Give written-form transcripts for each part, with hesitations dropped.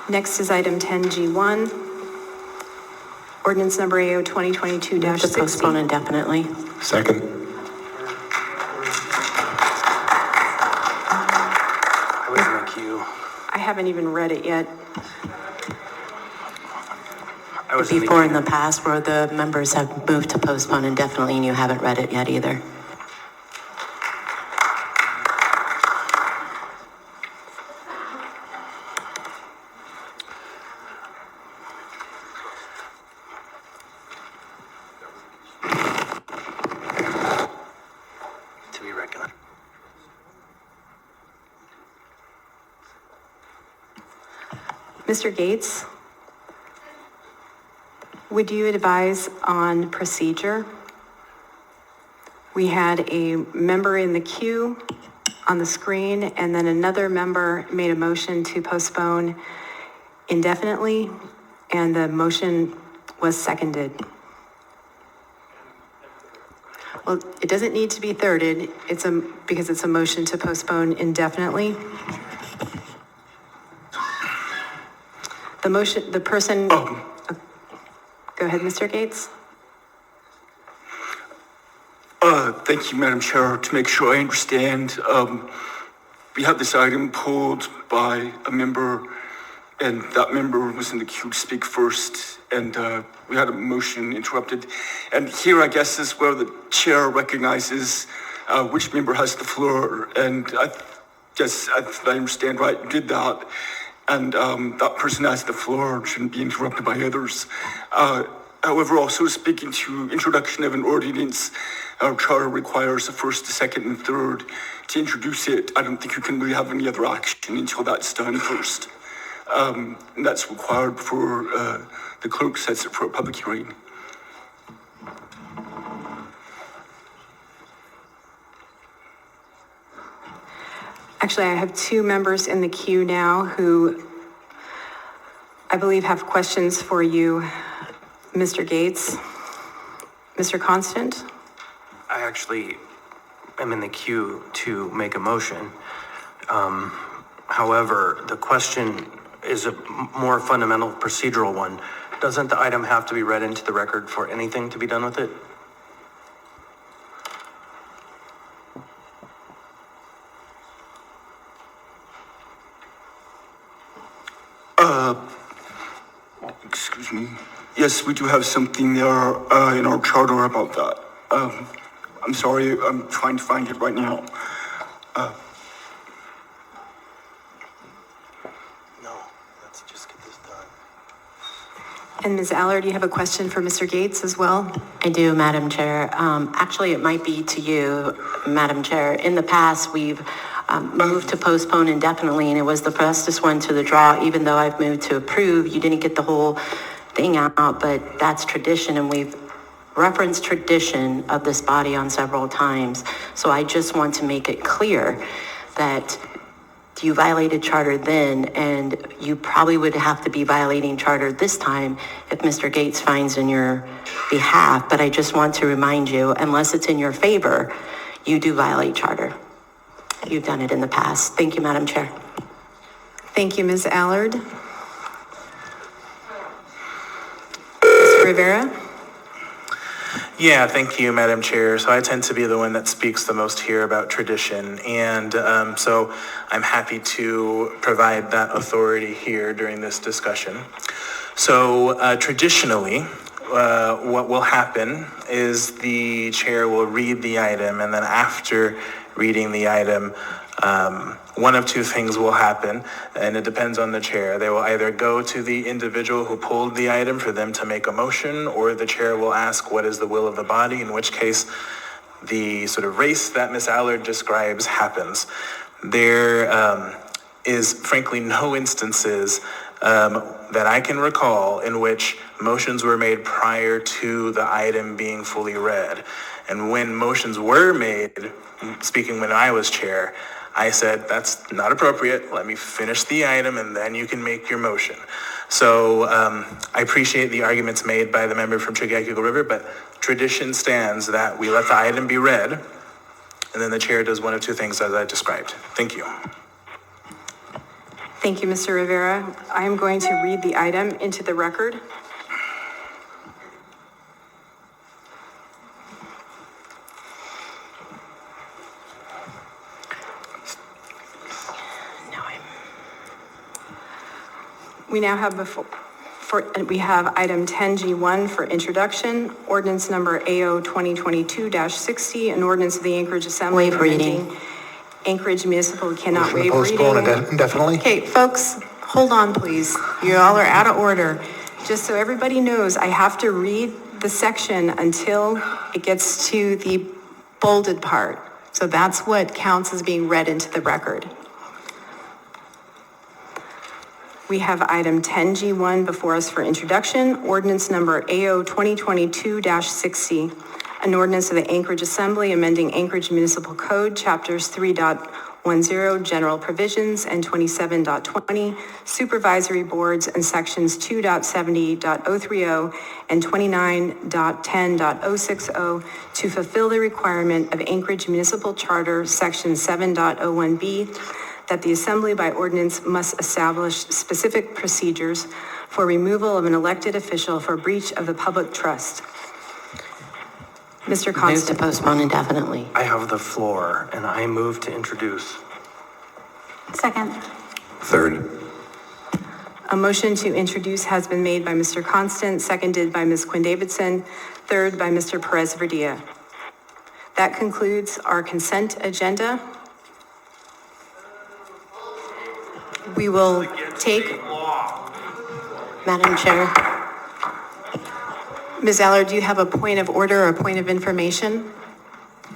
Next is item 10G1, ordinance number AO 2022-60. To postpone indefinitely. Second. I was in the queue. I haven't even read it yet. I was Before in the past where the members have moved to postpone indefinitely and you haven't read it yet either. To be regular. Mr. Gates, would you advise on procedure? We had a member in the queue on the screen, and then another member made a motion to postpone indefinitely, and the motion was seconded. Well, it doesn't need to be thirded, because it's a motion to postpone indefinitely. The person... Go ahead, Mr. Gates. Thank you, Madam Chair. To make sure I understand, we had this item pulled by a member, and that member was in the queue to speak first, and we had a motion interrupted. And here, I guess, is where the chair recognizes which member has the floor, and I guess, if I understand right, you did that. And that person has the floor, shouldn't be interrupted by others. However, also speaking to introduction of an ordinance, our charter requires a first, a second, and third. To introduce it, I don't think you can really have any other action until that's done first. And that's required before the clerk sets it for a public hearing. Actually, I have two members in the queue now who I believe have questions for you, Mr. Gates. Mr. Constant? I actually am in the queue to make a motion. However, the question is a more fundamental procedural one. Doesn't the item have to be read into the record for anything to be done with it? Excuse me. Yes, we do have something there in our charter about that. I'm sorry, I'm trying to find it right now. No, let's just get this done. And Ms. Allard, you have a question for Mr. Gates as well? I do, Madam Chair. Actually, it might be to you, Madam Chair. In the past, we've moved to postpone indefinitely, and it was the fastest one to the draw. Even though I've moved to approve, you didn't get the whole thing out, but that's tradition, and we've referenced tradition of this body on several times. So I just want to make it clear that you violated charter then, and you probably would have to be violating charter this time if Mr. Gates finds in your behalf. But I just want to remind you, unless it's in your favor, you do violate charter. You've done it in the past. Thank you, Madam Chair. Thank you, Ms. Allard. Mr. Rivera? Yeah, thank you, Madam Chair. So I tend to be the one that speaks the most here about tradition. And so I'm happy to provide that authority here during this discussion. So traditionally, what will happen is the chair will read the item, and then after reading the item, one of two things will happen, and it depends on the chair. They will either go to the individual who pulled the item for them to make a motion, or the chair will ask what is the will of the body, in which case the sort of race that Ms. Allard describes happens. There is frankly no instances that I can recall in which motions were made prior to the item being fully read. And when motions were made, speaking when I was chair, I said, that's not appropriate. Let me finish the item and then you can make your motion. So I appreciate the arguments made by the member from Chugach-Eagle River, but tradition stands that we let the item be read and then the chair does one of two things as I described. Thank you. Thank you, Mr. Rivera. I am going to read the item into the record. We now have we have item 10G1 for introduction, ordinance number AO 2022-60, an ordinance of the Anchorage Assembly. Waive reading. amending Anchorage Municipal cannot Motion to waive postpone reading. indefinitely. Okay, folks, hold on, please. You all are out of order. Just so everybody knows, I have to read the section until it gets to the bolded part. So that's what counts as being read into the record. We have item 10G1 before us for introduction, ordinance number AO 2022-60, an ordinance of the Anchorage Assembly amending Anchorage Municipal Code, chapters 3.10, general provisions, and 27.20, supervisory boards, and sections 2.70.030 and 29.10.060 to fulfill the requirement of Anchorage Municipal Charter, section 7.01B, that the Assembly by ordinance must establish specific procedures for removal of an elected official for breach of the public trust. Mr. Move to Constant. postpone indefinitely. I have the floor, and I move to introduce. Second. Third. A motion to introduce has been made by Mr. Constant, seconded by Ms. Quinn Davidson, third by Mr. Perez Verdilla. That concludes our consent agenda. We will take, Madam Chair, Ms. Allard, do you have a point of order or a point of information?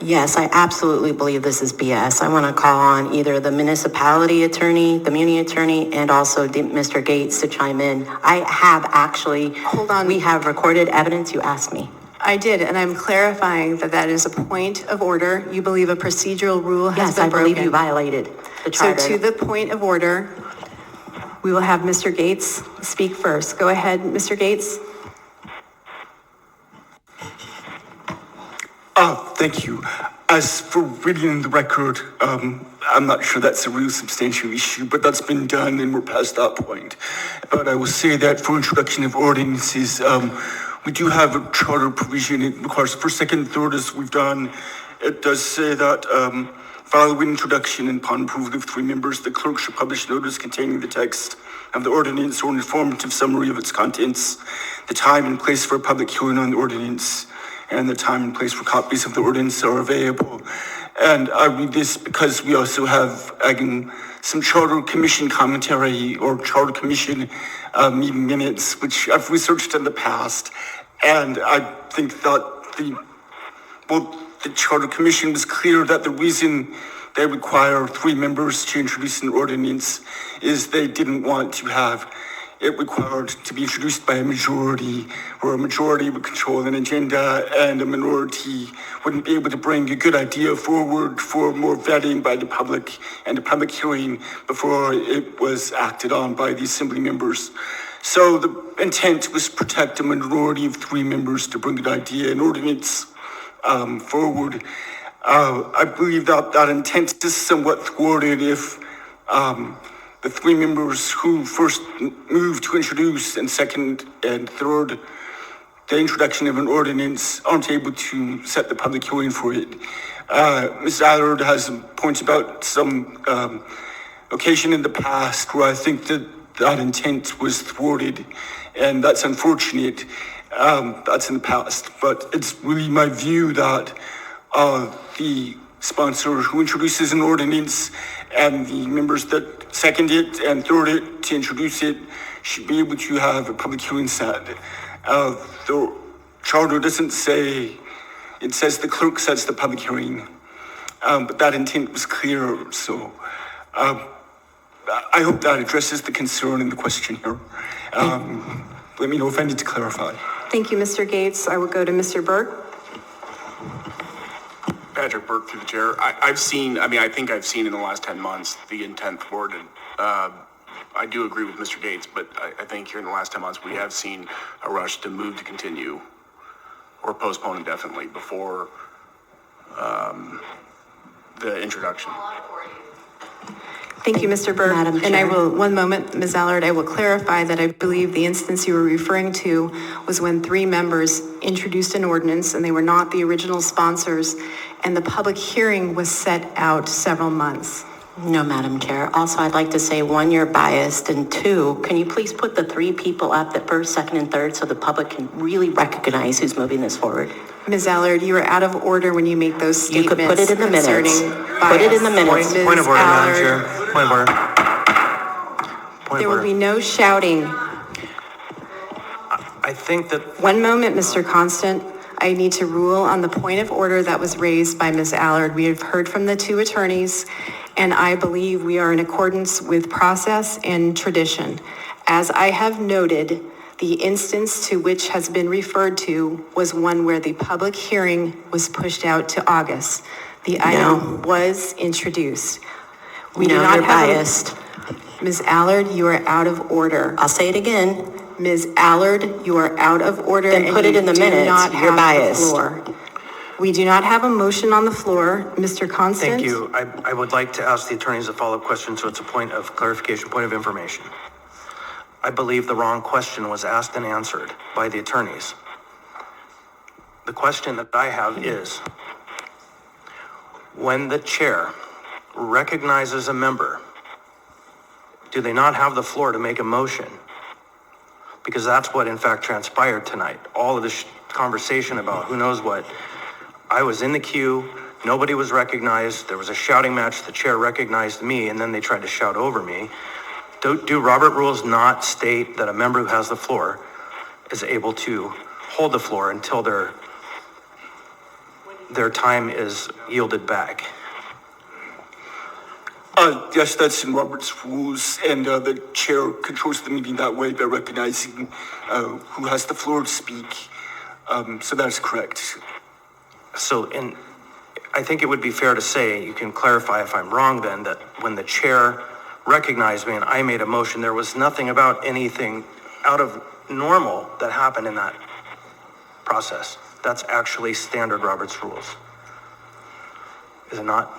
yes, I absolutely believe this is BS. I want to call on either the municipality attorney, the muni attorney, and also Mr. Gates to chime in. I have actually. Hold on. We have recorded evidence, you asked me. I did, and I'm clarifying that that is a point of order. You believe a procedural rule has Yes, been I broken. believe you violated the So charter. to the point of order, we will have Mr. Gates speak first. Go ahead, Mr. Gates. Thank you. As for reading the record, I'm not sure that's a real substantial issue, but that's been done and we're past that point. But I will say that for introduction of ordinances, we do have a charter provision. It requires first, second, third, as we've done. It does say that following introduction and upon approval of 3 members, the clerk should publish notice containing the text of the ordinance or an informative summary of its contents, the time and place for a public hearing on the ordinance, and the time and place for copies of the ordinance are available. And I read this because we also have some charter commission commentary or charter commission meeting minutes, which I've researched in the past. And I think that the charter commission was clear that the reason they require 3 members to introduce an ordinance is they didn't want to have it required to be introduced by a majority, where a majority would control an agenda and a minority wouldn't be able to bring a good idea forward for more vetting by the public and a public hearing before it was acted on by the assembly members. So the intent was to protect a minority of 3 members to bring an idea and ordinance forward. I believe that that intent is somewhat thwarted if the 3 members who first moved to introduce and second and third the introduction of an ordinance aren't able to set the public hearing for it. Ms. Allard has a point about some occasion in the past where I think that that intent was thwarted, and that's unfortunate. That's in the past, but it's really my view that the sponsor who introduces an ordinance and the members that second it and third it to introduce it should be able to have a public hearing set. The charter doesn't say, it says the clerk sets the public hearing, but that intent was clear. So I hope that addresses the concern and the question here. Let me know if I need to clarify. Thank you, Mr. Gates. I will go to Mr. Burke. Patrick Burke through the chair. I think I've seen in the last 10 months the intent thwarted. I do agree with Mr. Gates, but I think here in the last 10 months we have seen a rush to move to continue or postpone indefinitely before the introduction. Thank you, Mr. Burke. Madam And I Chair. will, one moment, Ms. Allard, I will clarify that I believe the instance you were referring to was when 3 members introduced an ordinance and they were not the original sponsors, and the public hearing was set out several months. No, Madam Chair. Also, I'd like to say, 1, you're biased, and 2, can you please put the 3 people up, the first, second, and third, so the public can really recognize who's moving this forward? Ms. Allard, you are out of order when you make those You statements. could put it in the minutes. concerning Put it in the bias. minutes. Ms. Point of order, Madam Allard, Chair. Point of order. Point there of will be order. no shouting. I think that, One moment, Mr. Constant. I need to rule on the point of order that was raised by Ms. Allard. We have heard from the 2 attorneys, and I believe we are in accordance with process and tradition. As I have noted, the instance to which has been referred to was one where the public hearing was pushed out to August. The item was introduced. We do No, not you're have biased. Ms. Allard, you are out of order. I'll say it again. Ms. Allard, you are out of order. Then put it in the minutes. And you do not You're have biased. the floor. We do not have a motion on the floor. Mr. Constant? thank you. I would like to ask the attorneys a follow-up question, so it's a point of clarification, point of information. I believe the wrong question was asked and answered by the attorneys. The question that I have is, when the chair recognizes a member, do they not have the floor to make a motion? Because that's what in fact transpired tonight. All of this conversation about who knows what. I was in the queue, nobody was recognized, there was a shouting match, the chair recognized me, and then they tried to shout over me. Do Robert rules not state that a member who has the floor is able to hold the floor until their time is yielded back? Yes, that's in Robert's rules, and the chair controls the meeting that way by recognizing who has the floor to speak. So that is correct. So, I think it would be fair to say, you can clarify if I'm wrong then, that when the chair recognized me and I made a motion, there was nothing about anything out of normal that happened in that process. That's actually standard Robert's rules. Is it not?